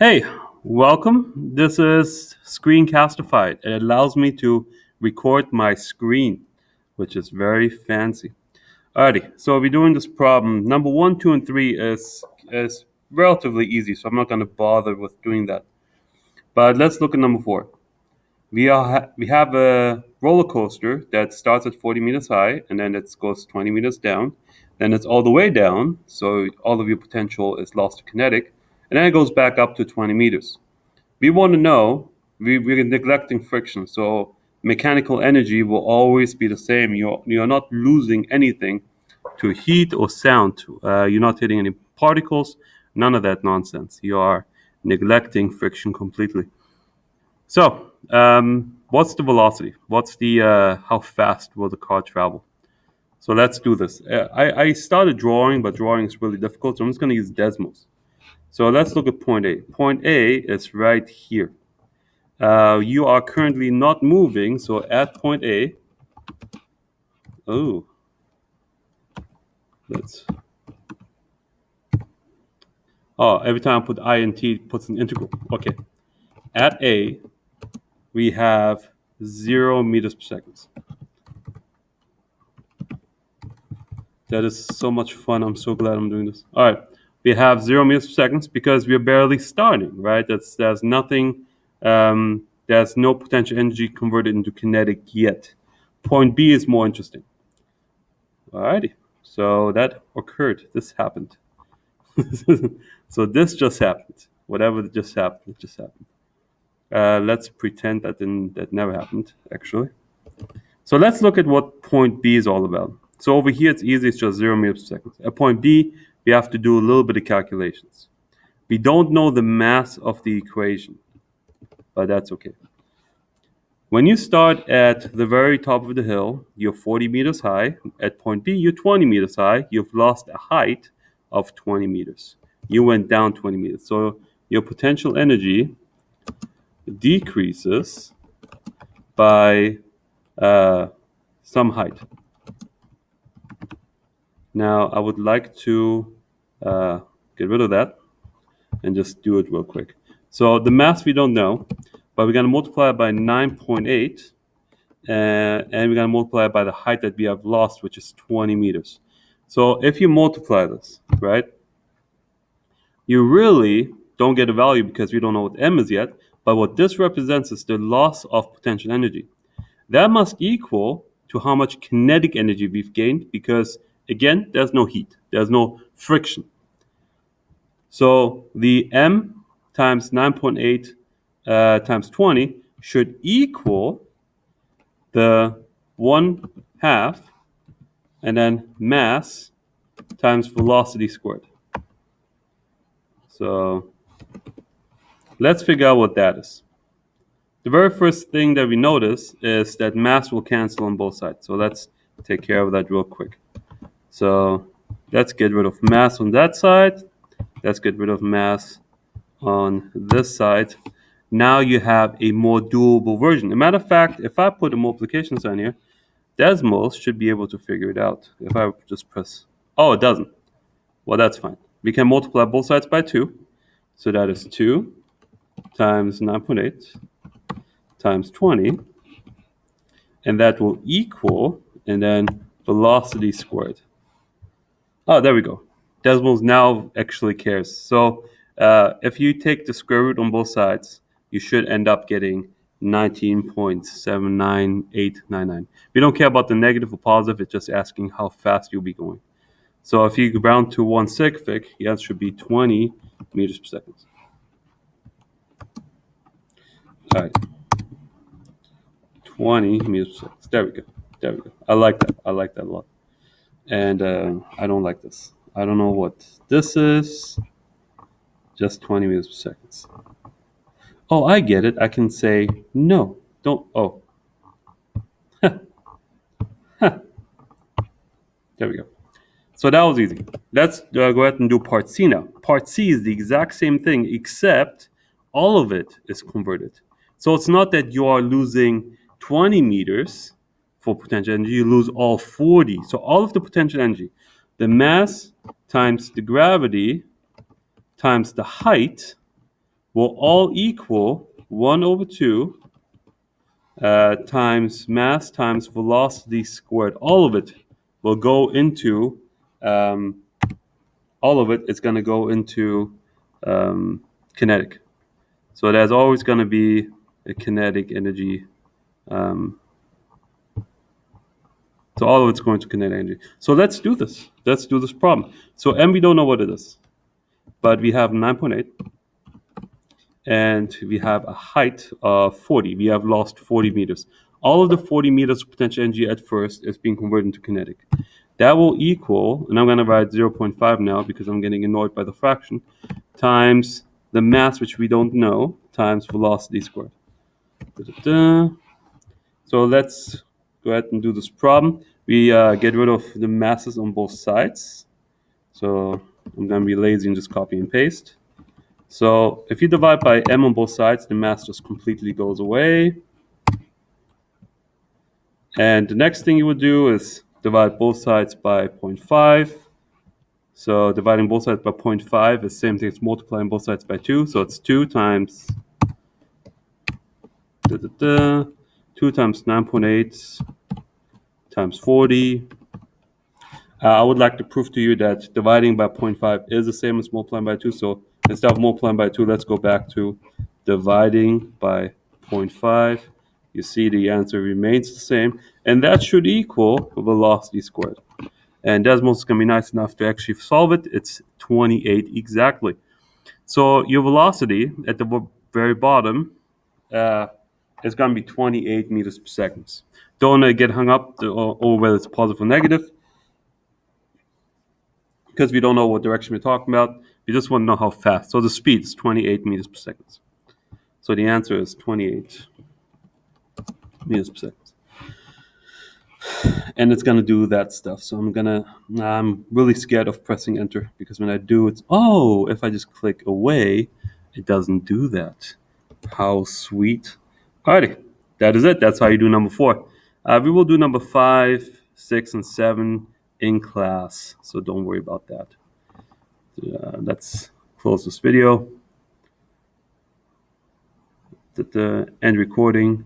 Hey, welcome. This is Screencastify. It allows me to record my screen, which is very fancy. Alrighty, so we're doing this problem. Number one, two, and three is relatively easy, so I'm not going to bother with doing that. But let's look at number four. We have a roller coaster that starts at 40 meters high and then it goes 20 meters down. Then it's all the way down, so all of your potential is lost to kinetic, and then it goes back up to 20 meters. We want to know, we're neglecting friction, so mechanical energy will always be the same. You're not losing anything to heat or sound. You're not hitting any particles, none of that nonsense. You are neglecting friction completely. So, what's the velocity? What's the how fast will the car travel? So let's do this. I started drawing, but drawing is really difficult, so I'm just going to use Desmos. So let's look at point A. Point A is right here. You are currently not moving, so at point A, every time I put I and T, it puts an integral. Okay. At A, we have 0 meters per second. That is so much fun. I'm so glad I'm doing this. All right. We have 0 meters per second because we're barely starting, right? There's nothing, there's no potential energy converted into kinetic yet. Point B is more interesting. Alrighty. So that occurred. This happened. So this just happened. Whatever just happened, it just happened. Let's pretend that never happened, actually. So let's look at what point B is all about. So over here, it's easy. It's just 0 meters per second. At point B, we have to do a little bit of calculations. We don't know the mass of the equation, but that's okay. When you start at the very top of the hill, you're 40 meters high. At point B, you're 20 meters high. You've lost a height of 20 meters. You went down 20 meters. So your potential energy decreases by some height. Now, I would like to get rid of that and just do it real quick. So the mass we don't know, but we're going to multiply it by 9.8. And we're going to multiply it by the height that we have lost, which is 20 meters. So if you multiply this, right, you really don't get a value because we don't know what m is yet, but what this represents is the loss of potential energy. That must equal to how much kinetic energy we've gained because, again, there's no heat, there's no friction. So the m times 9.8 times 20 should equal the 1/2 and then mass times velocity squared. So let's figure out what that is. The very first thing that we notice is that mass will cancel on both sides. So let's take care of that real quick. So let's get rid of mass on that side. Let's get rid of mass on this side. Now you have a more doable version. As a matter of fact, if I put a multiplication sign here, Desmos should be able to figure it out. If I just press, it doesn't. Well, that's fine. We can multiply both sides by 2. So that is 2 times 9.8 times 20. And that will equal, and then velocity squared. Oh, there we go. Desmos now actually cares. So if you take the square root on both sides, you should end up getting 19.79899. We don't care about the negative or positive. It's just asking how fast you'll be going. So if you round to 1/6, the answer should be 20 meters per second. All right. 20 meters per second. There we go. There we go. I like that. I like that a lot. And I don't like this. I don't know what this is. Just 20 meters per second. Oh, I get it. I can say, no, don't. Oh. There we go. So that was easy. Let's go ahead and do part C now. Part C is the exact same thing, except all of it is converted. So it's not that you are losing 20 meters for potential energy, you lose all 40. So all of the potential energy, the mass times the gravity times the height will all equal 1 over 2 times mass times velocity squared. All of it will go into, all of it is going to go into kinetic. So there's always going to be a kinetic energy. So all of it's going to kinetic energy. So let's do this. Let's do this problem. So M, we don't know what it is, but we have 9.8. And we have a height of 40. We have lost 40 meters. All of the 40 meters of potential energy at first is being converted into kinetic. That will equal, and I'm going to write 0.5 now because I'm getting annoyed by the fraction, times the mass, which we don't know, times velocity squared. Da-da-da. So let's go ahead and do this problem. We get rid of the masses on both sides. So I'm going to be lazy and just copy and paste. So if you divide by m on both sides, the mass just completely goes away. And the next thing you would do is divide both sides by 0.5. So dividing both sides by 0.5 is the same thing as multiplying both sides by 2. So it's 2 times 2 times 9.8 times 40. I would like to prove to you that dividing by 0.5 is the same as multiplying by 2. So instead of multiplying by 2, let's go back to dividing by 0.5. You see the answer remains the same. And that should equal velocity squared. And Desmos can be nice enough to actually solve it. It's 28 exactly. So your velocity at the very bottom is going to be 28 meters per second. Don't get hung up over whether it's positive or negative, because we don't know what direction we're talking about. We just want to know how fast. So the speed is 28 meters per second. So the answer is 28 meters per second. And it's going to do that stuff. So I'm really scared of pressing enter, because when I do, if I just click away, it doesn't do that. How sweet. Alrighty, that is it. That's how you do number 4. We will do number 5, 6, and 7 in class. So don't worry about that. Let's close this video. End recording.